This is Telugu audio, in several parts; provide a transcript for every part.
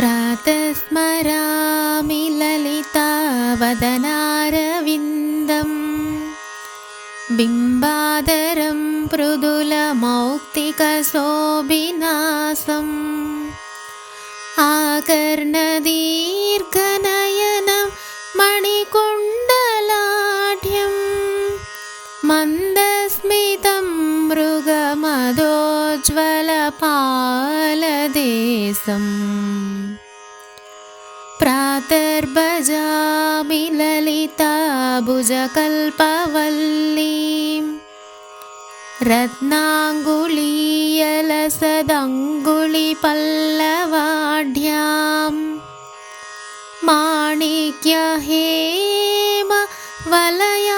प्रातस्मरामि ललितावदनारविन्दम् बिम्बादरं मृदुलमौक्तिकशोभिनासम् आकर्णदीर्घनयनं मणिकुण्डलाढ्यं मन्दस्मितं मृगमदोज्ज्वलपालदेशम् प्रातर्भजामि ललिताभुजकल्पवल्लीं रत्नाङ्गुलीयलसदङ्गुलिपल्लवाढ्यां माणिक्यहेम वलयाङ्गदशोभमानां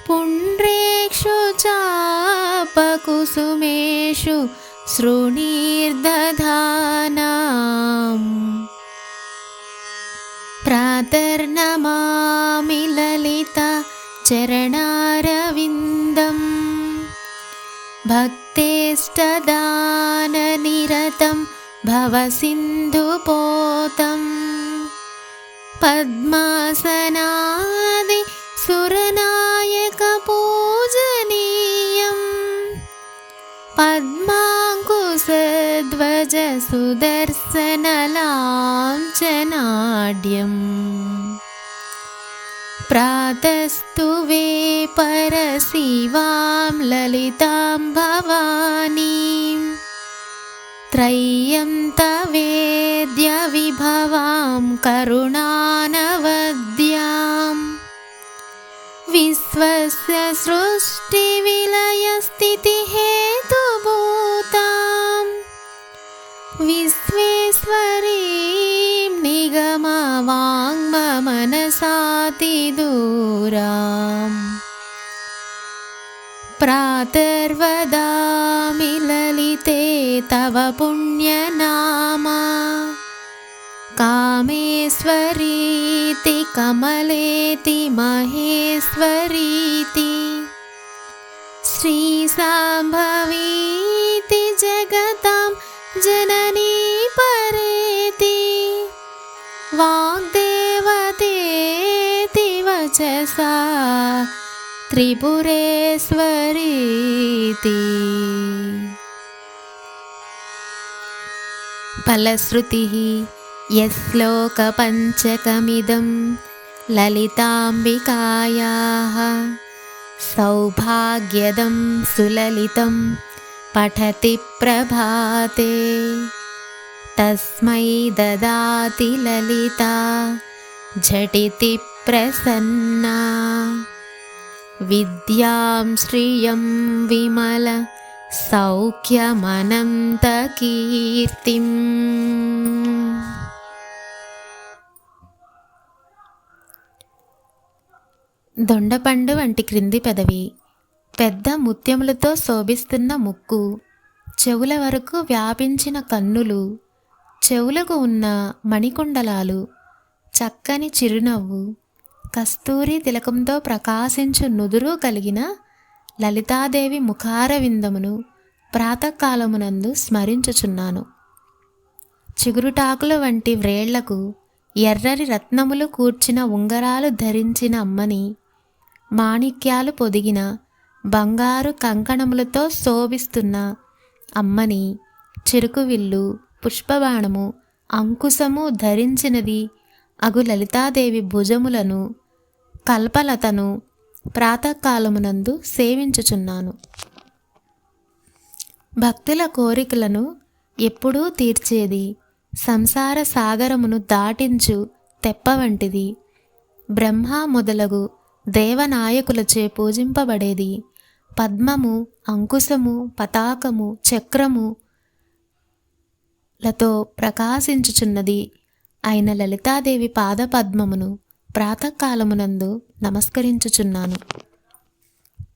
पुण्ड्रेषु चापकुसुमेषु श्रोणीर्दधानाम् प्रातर्नमामि ललिता चरणारविन्दम् भक्तेष्टदाननिरतं भवसिन्धुपोतं पद्मासनादि सुरनायकपूजनीयम् पद्माङ्कुशध्वज सुदर्शनलाञ्छनाढ्यम् प्रातस्तुवे परशिवां ललितां भवानीं त्रय्यन्तवेद्यविभवां करुणानवद्यां विश्वस्य सृष्टिविलयस्थितिहेतुभूतां विश्वेश्वरीं निगमवाङ्मनसातिदूराम् प्रातर्वदामि ललिते तव पुण्यनामा कामेश्वरीति कमलेति महेश्वरीति श्रीशाम्भवीति जगतां जननी परेति वाग्देवतेति वचसा त्रिपुरेश्वरीति। फलश्रुतिः यश्लोकपञ्चकमिदं ललिताम्बिकायाः सौभाग्यदं सुललितं पठति प्रभाते तस्मै ददाति ललिता झटिति प्रसन्ना विद्यां श्रियं विमल सौख्यमनन्तकीर्तिम्। దొండపండు వంటి క్రింది పెదవి, పెద్ద ముత్యములతో శోభిస్తున్న ముక్కు, చెవుల వరకు వ్యాపించిన కన్నులు, చెవులకు ఉన్న మణికుండలాలు, చక్కని చిరునవ్వు, కస్తూరి తిలకంతో ప్రకాశించు నుదురు కలిగిన లలితాదేవి ముఖారవిందమును ప్రాతకాలమునందు స్మరించుచున్నాను. చిగురుటాకుల వంటి వ్రేళ్లకు ఎర్రని రత్నములు కూర్చిన ఉంగరాలు ధరించిన అమ్మని, మాణిక్యాలు పొదిగిన బంగారు కంకణములతో శోభిస్తున్న అమ్మని, చెరుకువిల్లు, పుష్పబాణము, అంకుశము ధరించినది అగు లలితాదేవి భుజములను, కల్పలతను ప్రాతకాలమునందు సేవించుచున్నాను. భక్తుల కోరికలను ఎప్పుడూ తీర్చేది, సంసార సాగరమును దాటించు తెప్ప వంటిది, బ్రహ్మ మొదలగు దేవనాయకులచే పూజింపబడేది, పద్మము, అంకుశము, పతాకము, చక్రము లతో ప్రకాశించుచున్నది అయిన లలితాదేవి పాదపద్మమును ప్రాతకాలమునందు నమస్కరించుచున్నాను.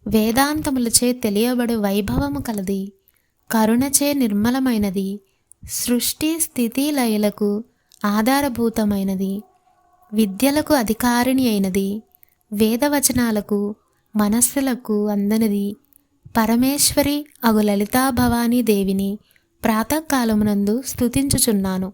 వేదాంతములచే తెలియబడు వైభవము కలది, కరుణచే నిర్మలమైనది, సృష్టి స్థితి లయలకు ఆధారభూతమైనది, విద్యలకు అధికారిణి అయినది, వేదవచనాలకు మనస్సులకు అందనిది, పరమేశ్వరి అగు లలితా భవానీ దేవిని ప్రాతకాలమునందు స్తుతించుచున్నాను.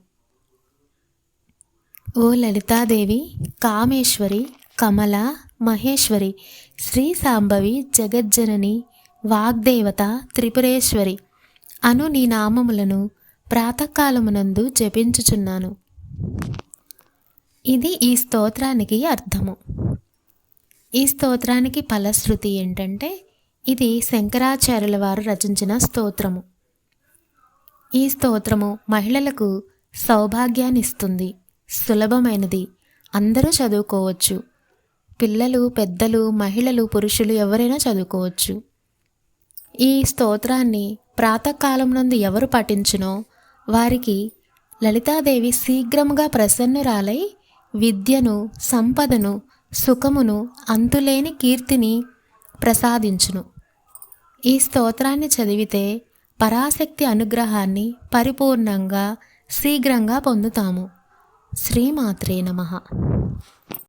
ఓ లలితాదేవి, కామేశ్వరి, కమల, మహేశ్వరి, శ్రీ సాంబవి, జగజ్జనని, వాగ్దేవత, త్రిపురేశ్వరి అను నీ నామములను ప్రాతకాలమునందు జపించుచున్నాను. ఇది ఈ స్తోత్రానికి అర్థము. ఈ స్తోత్రానికి ఫలశ్రుతి ఏంటంటే, ఇది శంకరాచార్యుల వారు రచించిన స్తోత్రము. ఈ స్తోత్రము మహిళలకు సౌభాగ్యాన్ని ఇస్తుంది, సులభమైనది, అందరూ చదువుకోవచ్చు. పిల్లలు, పెద్దలు, మహిళలు, పురుషులు ఎవరైనా చదువుకోవచ్చు. ఈ స్తోత్రాన్ని ప్రాతకాలం నందు ఎవరు పఠించునో వారికి లలితాదేవి శీఘ్రముగా ప్రసన్నురాలై విద్యను, సంపదను, సుఖమును, అంతులేని కీర్తిని ప్రసాదించును. ఈ స్తోత్రాన్ని చదివితే పరాశక్తి అనుగ్రహాన్ని పరిపూర్ణంగా, శీఘ్రంగా పొందుతాము. శ్రీమాత్రే నమః.